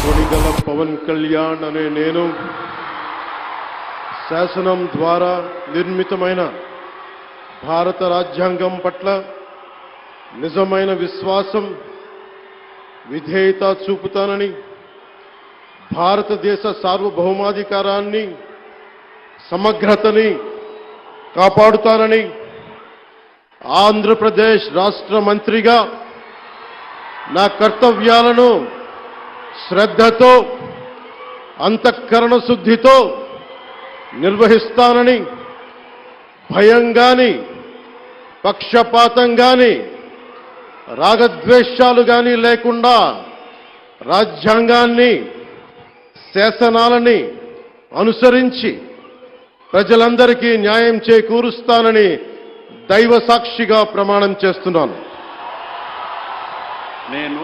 కొణిగల పవన్ కళ్యాణ్ అనే నేను శాసనం ద్వారా నిర్మితమైన భారత రాజ్యాంగం పట్ల నిజమైన విశ్వాసం విధేయత చూపుతానని, భారతదేశ సార్వభౌమాధికారాన్ని సమగ్రతని కాపాడుతానని, ఆంధ్రప్రదేశ్ రాష్ట్ర మంత్రిగా నా కర్తవ్యాలను శ్రద్ధతో అంతఃకరణ శుద్ధితో నిర్వహిస్తానని, భయం గాని పక్షపాతం గాని రాగద్వేషాలు గాని లేకుండా రాజ్యాంగాన్ని శాసనాలని అనుసరించి ప్రజలందరికీ న్యాయం చేకూరుస్తానని దైవ సాక్షిగా ప్రమాణం చేస్తున్నాను. నేను